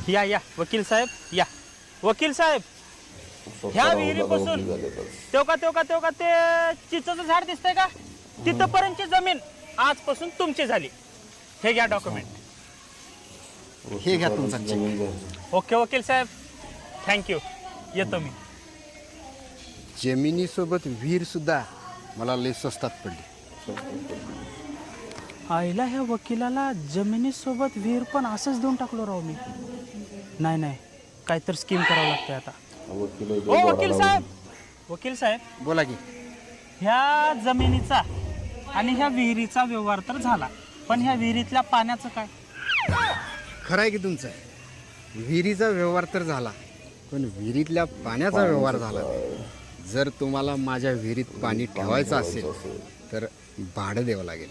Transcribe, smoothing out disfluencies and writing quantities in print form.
या या वकील साहेब या. वकील साहेब ह्या विहिरीपासून तेव्हा ते चिचचं झाड दिसतंय का तिथपर्यंतची जमीन आजपासून तुमची झाली. हे घ्या डॉक्युमेंट. हे घ्या तुमचा चेक. ओके वकील साहेब थँक्यू. येतो मी. जमिनीसोबत विहीर सुद्धा मला लय स्वस्तात पडली. आईला ह्या वकिलाला जमिनीसोबत विहीर पण असंच देऊन टाकलो राव मी. नाही काहीतरी स्कीम करावं लागते आता. वकील साहेब बोला की. ह्या जमिनीचा आणि ह्या विहिरीचा व्यवहार तर झाला, पण ह्या विहिरीतल्या पाण्याचं काय? खरं आहे की तुमचं. विहिरीचा व्यवहार तर झाला, पण विहिरीतल्या पाण्याचा व्यवहार झाला नाही. जर तुम्हाला माझ्या विहिरीत पाणी ठेवायचं असेल तर भाडं द्यावं लागेल.